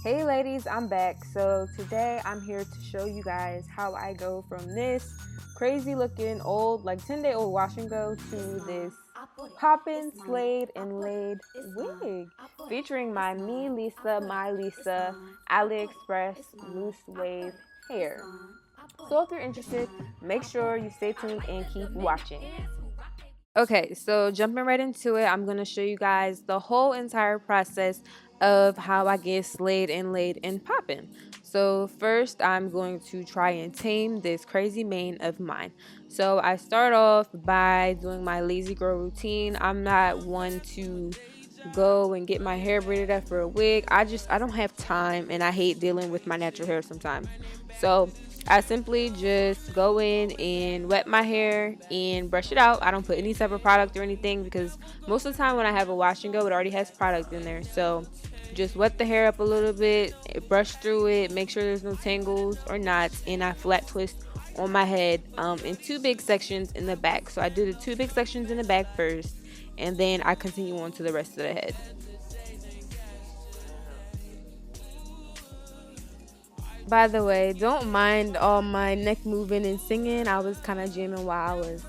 Hey ladies, I'm back. So today I'm here to show you guys how I go from this crazy looking old, like 10-day-old wash and go to this poppin' slayed and laid wig featuring my my Lisa AliExpress loose wave hair. So if you're interested, make sure you stay tuned and keep watching. Okay, so jumping right into it, I'm going to show you guys the whole entire process of how I get slayed and laid and popping. So first, I'm going to try and tame this crazy mane of mine. So I start off by doing my lazy girl routine. I'm not one to go and get my hair braided up for a wig. I don't have time, and I hate dealing with my natural hair sometimes. So I simply just go in and wet my hair and brush it out. I don't put any type of product or anything because most of the time when I have a wash and go, it already has product in there. So just wet the hair up a little bit, brush through it, make sure there's no tangles or knots, and I flat twist on my head in two big sections in the back. So I do the two big sections in the back first, and then I continue on to the rest of the head. By the way, don't mind all my neck moving and singing. I was kind of jamming while I was,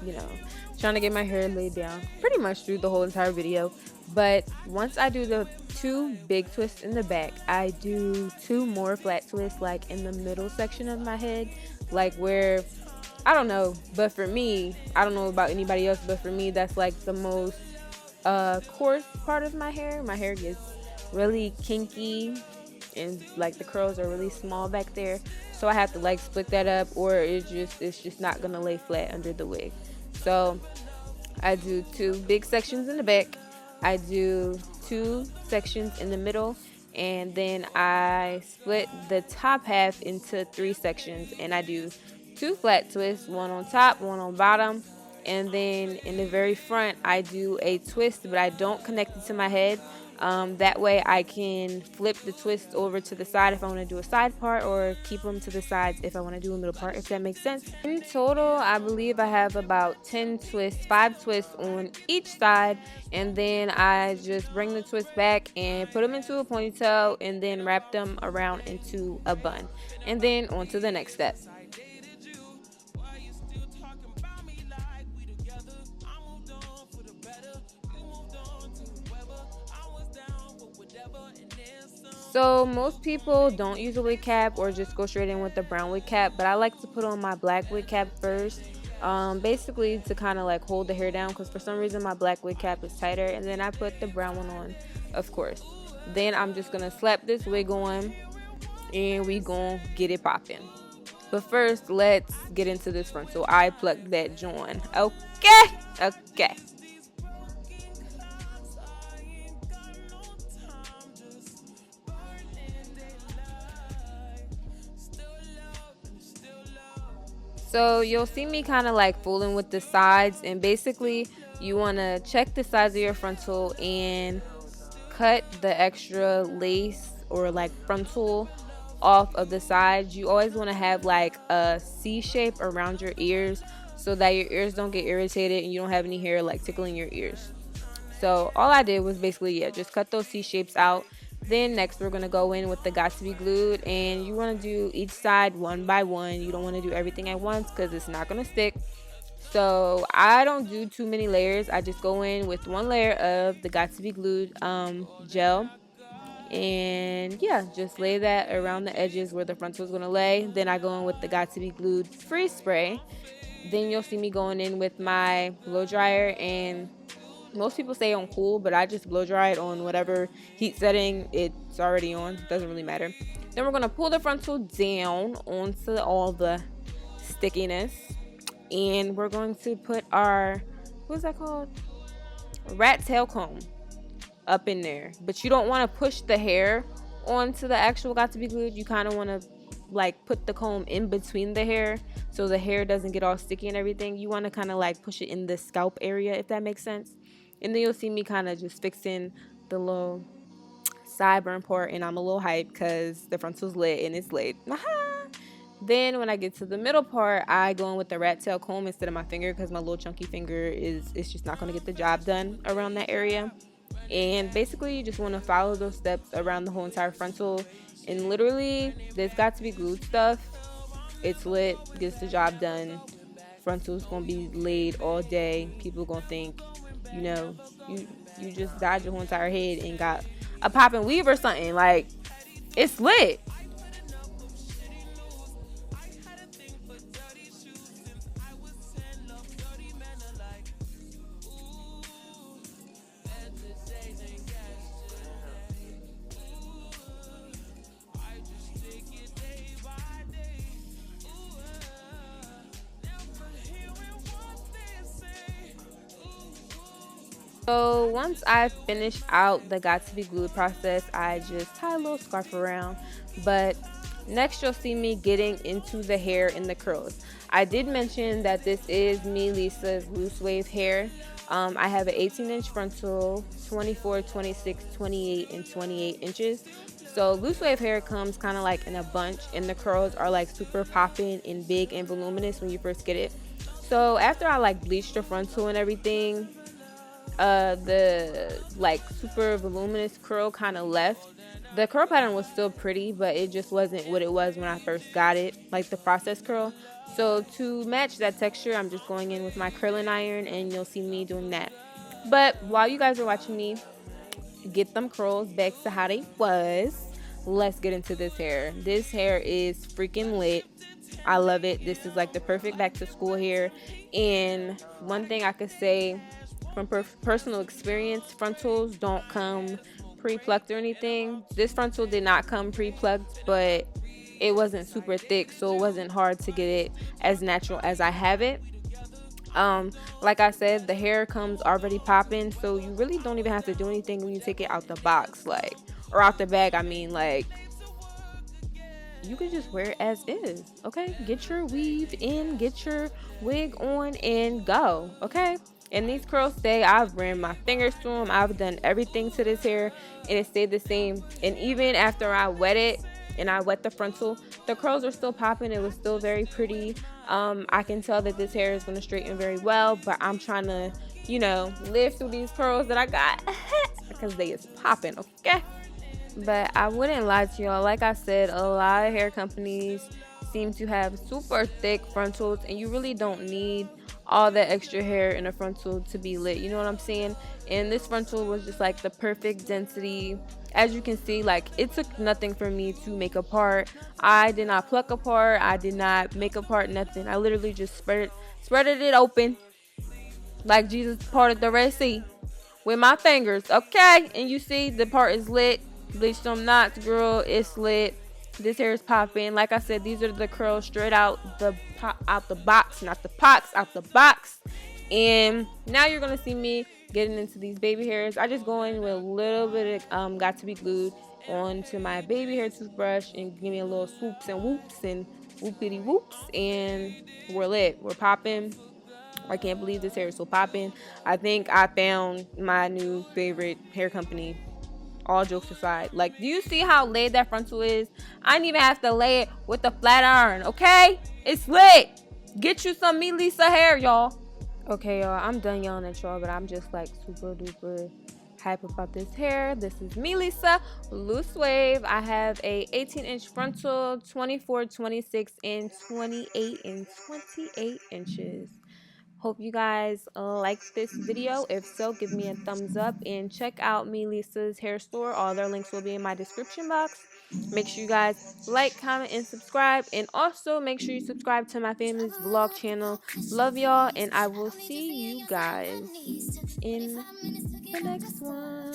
trying to get my hair laid down pretty much through the whole entire video. But once I do the two big twists in the back, I do two more flat twists like in the middle section of my head, like where, I don't know, but for me, I don't know about anybody else, but for me, that's like the most coarse part of my hair. My hair gets really kinky and like the curls are really small back there, so I have to like split that up, or it's just not gonna lay flat under the wig. So I do two big sections in the back, I do two sections in the middle, and then I split the top half into three sections, and I do two flat twists, one on top, one on bottom, and then in the very front I do a twist, but I don't connect it to my head. That way I can flip the twist over to the side if I want to do a side part, or keep them to the sides if I want to do a middle part, if that makes sense. In total, I believe I have about 10 twists, 5 twists on each side, and then I just bring the twist back and put them into a ponytail and then wrap them around into a bun, and then on to the next step. So most people don't use a wig cap or just go straight in with the brown wig cap, but I like to put on my black wig cap first, basically to kind of like hold the hair down, because for some reason my black wig cap is tighter, and then I put the brown one on, of course. Then I'm just gonna slap this wig on and we gonna get it popping. But first, let's get into this front. So I plucked that joint. Okay. So you'll see me kind of like fooling with the sides, and basically you want to check the size of your frontal and cut the extra lace or like frontal off of the sides. You always want to have like a C shape around your ears so that your ears don't get irritated and you don't have any hair like tickling your ears. So all I did was basically, just cut those C shapes out. Then next we're going to go in with the got to be glued, and you want to do each side one by one. You don't want to do everything at once because it's not going to stick. So I don't do too many layers. I just go in with one layer of the got to be glued gel, and just lay that around the edges where the frontal is going to lay. Then I go in with the got to be glued freeze spray. Then you'll see me going in with my blow dryer, and most people say on cool, but I just blow dry it on whatever heat setting it's already on. Doesn't really matter. Then we're going to pull the frontal down onto all the stickiness, and we're going to put our, what's that called? Rat tail comb up in there. But you don't want to push the hair onto the actual got to be glued. You kind of want to like put the comb in between the hair so the hair doesn't get all sticky and everything. You want to kind of like push it in the scalp area, if that makes sense. And then you'll see me kind of just fixing the little sideburn part, and I'm a little hyped because the frontal's lit and it's laid. Then when I get to the middle part, I go in with the rat tail comb instead of my finger, because my little chunky finger is just not going to get the job done around that area. And basically, you just want to follow those steps around the whole entire frontal. And literally, this got to be glued stuff. It's lit, gets the job done. Frontal's gonna be laid all day. People gonna think, you know, you you just dyed your whole entire head and got a popping weave or something. Like, it's lit. So once I finish out the got to be glued process, I just tie a little scarf around. But next you'll see me getting into the hair and the curls. I did mention that this is me Lisa's loose wave hair. I have an 18-inch frontal, 24, 26, 28, and 28 inches. So loose wave hair comes kind of like in a bunch, and the curls are like super popping and big and voluminous when you first get it. So after I like bleached the frontal and everything, the like super voluminous curl kind of left. The curl pattern was still pretty, but it just wasn't what it was when I first got it, like the process curl. So to match that texture, I'm just going in with my curling iron, and you'll see me doing that. But while you guys are watching me get them curls back to how they was, let's get into this hair. This hair is freaking lit. I love it. This is like the perfect back to school hair. And one thing I could say from personal experience, frontals don't come pre-plucked or anything. This frontal did not come pre-plucked, but it wasn't super thick, so it wasn't hard to get it as natural as I have it. Like I said, the hair comes already popping, so you really don't even have to do anything when you take it out the box, like, or out the bag. I mean, like, you can just wear it as is. Okay, get your weave in, get your wig on, and go. Okay. And these curls stay. I've ran my fingers through them. I've done everything to this hair, and it stayed the same. And even after I wet it and I wet the frontal, the curls are still popping. It was still very pretty. I can tell that this hair is going to straighten very well, but I'm trying to, live through these curls that I got because they is popping. Okay. But I wouldn't lie to y'all. Like I said, a lot of hair companies seem to have super thick frontals, and you really don't need all that extra hair in a frontal to be lit. You know what I'm saying? And this frontal was just like the perfect density. As you can see, like, it took nothing for me to make a part. I did not pluck a part. I did not make a part. Nothing. I literally just spreaded it open like Jesus parted the Red Sea with my fingers. Okay, and you see the part is lit. Bleach them knots, girl. It's lit. This hair is popping. Like I said, these are the curls straight out the box, not the pox, out the box. And now you're gonna see me getting into these baby hairs. I just go in with a little bit of got to be glued onto my baby hair toothbrush and give me a little swoops and whoops and whoopity whoops, and we're lit. We're popping. I can't believe this hair is so popping. I think I found my new favorite hair company. All jokes aside, like, do you see how laid that frontal is? I didn't even have to lay it with a flat iron. Okay, it's lit. Get you some me Lisa hair, y'all. Okay, y'all, I'm done yelling at y'all, but I'm just like super duper hype about this hair. This is me Lisa loose wave. I have a 18-inch frontal, 24, 26, and 28 and 28 inches. Hope you guys like this video. If so, give me a thumbs up and check out me Lisa's hair store. All their links will be in my description box. Make sure you guys like, comment, and subscribe. And also make sure you subscribe to my family's vlog channel. Love y'all, and I will see you guys in the next one.